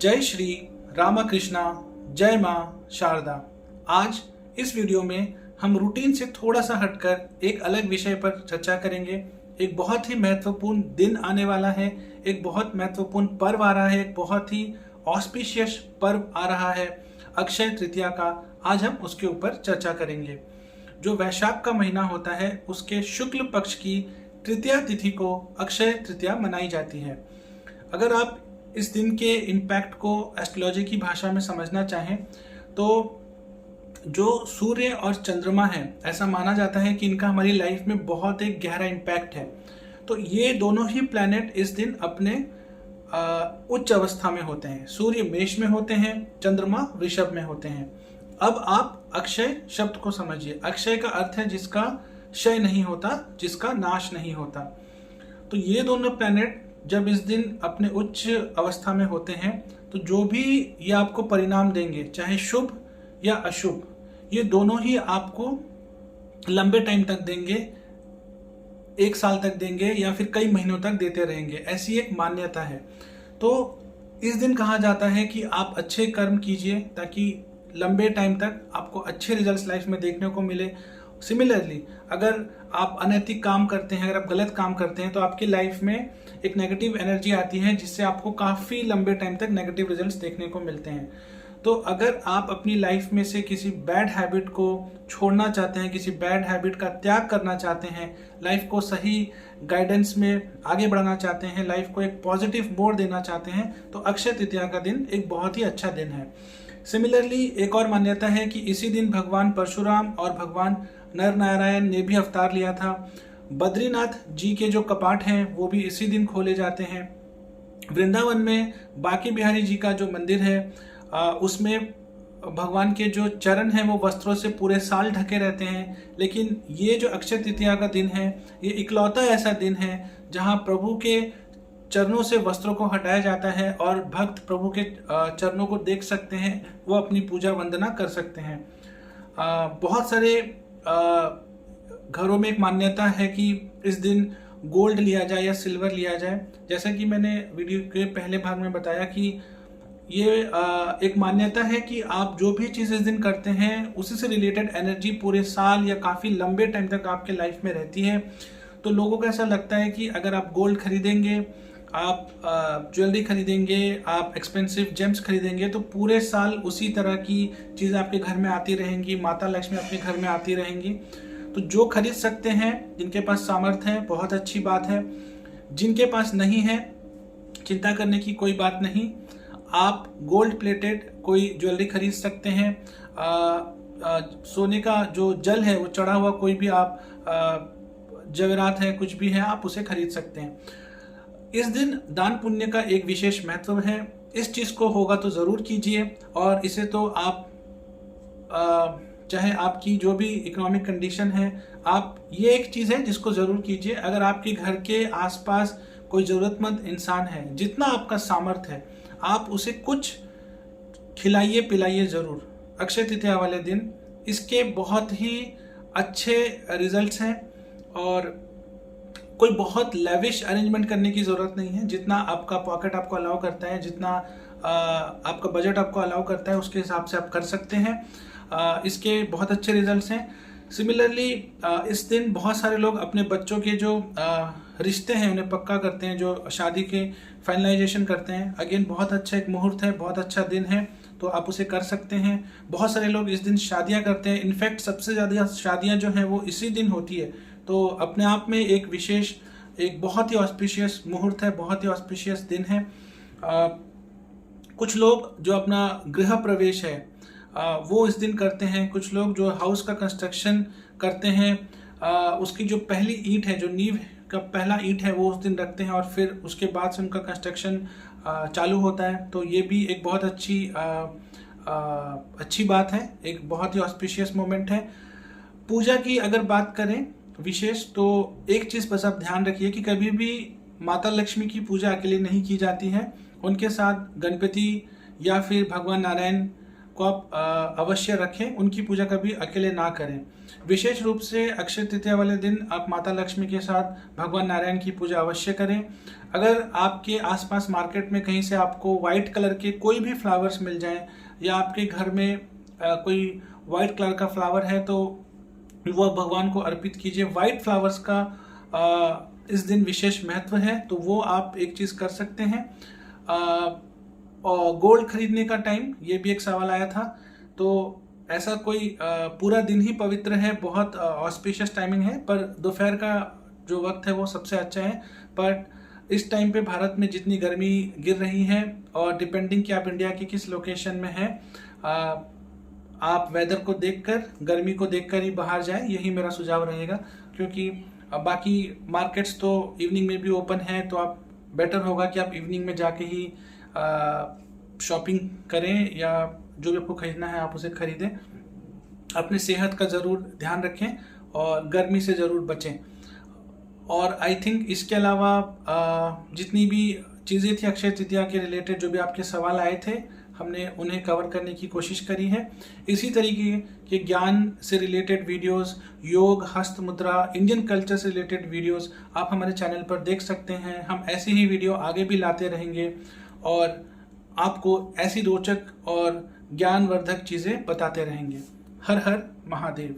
जय श्री रामकृष्णा, जय माँ शारदा। आज इस वीडियो में हम रूटीन से थोड़ा सा हटकर एक अलग विषय पर चर्चा करेंगे। एक बहुत ही महत्वपूर्ण दिन आने वाला है, एक बहुत महत्वपूर्ण पर्व आ रहा है, एक बहुत ही ऑस्पिशियस पर्व आ रहा है, अक्षय तृतीया का। आज हम उसके ऊपर चर्चा करेंगे। जो वैशाख का महीना होता है उसके शुक्ल पक्ष की तृतीया तिथि को अक्षय तृतीया मनाई जाती है। अगर आप इस दिन के इम्पैक्ट को एस्ट्रोलॉजी की भाषा में समझना चाहें तो जो सूर्य और चंद्रमा है, ऐसा माना जाता है कि इनका हमारी लाइफ में बहुत एक गहरा इम्पैक्ट है। तो ये दोनों ही प्लैनेट इस दिन अपने उच्च अवस्था में होते हैं। सूर्य मेष में होते हैं, चंद्रमा वृषभ में होते हैं। अब आप अक्षय शब्द को समझिए। अक्षय का अर्थ है जिसका क्षय नहीं होता, जिसका नाश नहीं होता। तो ये दोनों प्लैनेट जब इस दिन अपने उच्च अवस्था में होते हैं तो जो भी ये आपको परिणाम देंगे, चाहे शुभ या अशुभ, ये दोनों ही आपको लंबे टाइम तक देंगे, 1 साल तक देंगे या फिर कई महीनों तक देते रहेंगे। ऐसी एक मान्यता है। तो इस दिन कहा जाता है कि आप अच्छे कर्म कीजिए ताकि लंबे टाइम तक आपको अच्छे रिजल्ट्स लाइफ में देखने को मिले। सिमिलरली अगर आप अनैतिक काम करते हैं, अगर आप गलत काम करते हैं तो आपकी लाइफ में एक नेगेटिव एनर्जी आती है जिससे आपको काफ़ी लंबे टाइम तक नेगेटिव रिजल्ट्स देखने को मिलते हैं। तो अगर आप अपनी लाइफ में से किसी बैड हैबिट को छोड़ना चाहते हैं, किसी बैड हैबिट का त्याग करना चाहते हैं, लाइफ को सही गाइडेंस में आगे बढ़ाना चाहते हैं, लाइफ को एक पॉजिटिव मोड़ देना चाहते हैं, तो अक्षय तृतीया का दिन एक बहुत ही अच्छा दिन है। सिमिलरली एक और मान्यता है कि इसी दिन भगवान परशुराम और भगवान नर नारायण ने भी अवतार लिया था। बद्रीनाथ जी के जो कपाट हैं वो भी इसी दिन खोले जाते हैं। वृंदावन में बांके बिहारी जी का जो मंदिर है उसमें भगवान के जो चरण हैं वो वस्त्रों से पूरे साल ढके रहते हैं। लेकिन ये जो अक्षय तृतीया का दिन है, ये इकलौता ऐसा दिन है जहाँ प्रभु के चरणों से वस्त्रों को हटाया जाता है और भक्त प्रभु के चरणों को देख सकते हैं, वो अपनी पूजा वंदना कर सकते हैं। बहुत सारे घरों में एक मान्यता है कि इस दिन गोल्ड लिया जाए या सिल्वर लिया जाए। जैसा कि मैंने वीडियो के पहले भाग में बताया कि ये एक मान्यता है कि आप जो भी चीज़ इस दिन करते हैं उसी से रिलेटेड एनर्जी पूरे साल या काफ़ी लंबे टाइम तक आपके लाइफ में रहती है। तो लोगों को ऐसा लगता है कि अगर आप गोल्ड खरीदेंगे, आप ज्वेलरी खरीदेंगे, आप एक्सपेंसिव जेम्स खरीदेंगे तो पूरे साल उसी तरह की चीज़ें आपके घर में आती रहेंगी, माता लक्ष्मी अपने घर में आती रहेंगी। तो जो खरीद सकते हैं, जिनके पास सामर्थ्य है, बहुत अच्छी बात है। जिनके पास नहीं है, चिंता करने की कोई बात नहीं। आप गोल्ड प्लेटेड कोई ज्वेलरी खरीद सकते हैं। सोने का जो जल है वो चढ़ा हुआ कोई भी आप जवेरात है, कुछ भी है, आप उसे खरीद सकते हैं। इस दिन दान पुण्य का एक विशेष महत्व है। इस चीज़ को होगा तो ज़रूर कीजिए। और इसे तो आप चाहे आपकी जो भी इकोनॉमिक कंडीशन है, आप ये एक चीज़ है जिसको ज़रूर कीजिए। अगर आपके घर के आसपास कोई ज़रूरतमंद इंसान है, जितना आपका सामर्थ्य है, आप उसे कुछ खिलाइए पिलाइए ज़रूर अक्षय तृतीया वाले दिन। इसके बहुत ही अच्छे रिजल्ट्स हैं और कोई बहुत लेविश अरेंजमेंट करने की ज़रूरत नहीं है। जितना आपका पॉकेट आपको अलाउ करता है, जितना आपका बजट आपको अलाउ करता है, उसके हिसाब से आप कर सकते हैं। इसके बहुत अच्छे रिजल्ट्स हैं। सिमिलरली इस दिन बहुत सारे लोग अपने बच्चों के जो रिश्ते हैं उन्हें पक्का करते हैं, जो शादी के फाइनलाइजेशन करते हैं। अगेन बहुत अच्छा एक मुहूर्त है, बहुत अच्छा दिन है, तो आप उसे कर सकते हैं। बहुत सारे लोग इस दिन शादियां करते हैं। इनफैक्ट सबसे ज़्यादा शादियां जो हैं वो इसी दिन होती है। तो अपने आप में एक विशेष, एक बहुत ही ऑस्पिशियस मुहूर्त है, बहुत ही ऑस्पिशियस दिन है। कुछ लोग जो अपना गृह प्रवेश है वो इस दिन करते हैं। कुछ लोग जो हाउस का कंस्ट्रक्शन करते हैं, उसकी जो पहली ईंट है, जो नींव का पहला ईंट है, वो उस दिन रखते हैं और फिर उसके बाद से उनका कंस्ट्रक्शन चालू होता है। तो ये भी एक बहुत अच्छी बात है, एक बहुत ही ऑस्पिशियस मोमेंट है। पूजा की अगर बात करें विशेष, तो एक चीज़ बस आप ध्यान रखिए कि कभी भी माता लक्ष्मी की पूजा अकेले नहीं की जाती है। उनके साथ गणपति या फिर भगवान नारायण को आप अवश्य रखें, उनकी पूजा कभी अकेले ना करें। विशेष रूप से अक्षय तृतीया वाले दिन आप माता लक्ष्मी के साथ भगवान नारायण की पूजा अवश्य करें। अगर आपके आसपास मार्केट में कहीं से आपको वाइट कलर के कोई भी फ्लावर्स मिल जाएं, या आपके घर में कोई वाइट कलर का फ्लावर है, तो वह भगवान को अर्पित कीजिए। वाइट फ्लावर्स का इस दिन विशेष महत्व है, तो वो आप एक चीज़ कर सकते हैं। और गोल्ड खरीदने का टाइम, ये भी एक सवाल आया था। तो ऐसा कोई पूरा दिन ही पवित्र है, बहुत ऑस्पिशियस टाइमिंग है, पर दोपहर का जो वक्त है वो सबसे अच्छा है। पर इस टाइम पे भारत में जितनी गर्मी गिर रही है, और डिपेंडिंग कि आप इंडिया की किस लोकेशन में हैं, आप वेदर को देखकर, गर्मी को देखकर ही बाहर जाएं, यही मेरा सुझाव रहेगा। क्योंकि बाकी मार्केट्स तो इवनिंग में भी ओपन हैं, तो आप बेटर होगा कि आप इवनिंग में जाके ही शॉपिंग करें, या जो भी आपको खरीदना है आप उसे खरीदें। अपनी सेहत का ज़रूर ध्यान रखें और गर्मी से ज़रूर बचें। और आई थिंक इसके अलावा जितनी भी चीज़ें थी अक्षय तृतीया के रिलेटेड, जो भी आपके सवाल आए थे, हमने उन्हें कवर करने की कोशिश करी है। इसी तरीके के ज्ञान से रिलेटेड वीडियोस, योग, हस्त मुद्रा, इंडियन कल्चर से रिलेटेड वीडियोस आप हमारे चैनल पर देख सकते हैं। हम ऐसे ही वीडियो आगे भी लाते रहेंगे और आपको ऐसी रोचक और ज्ञानवर्धक चीज़ें बताते रहेंगे। हर हर महादेव।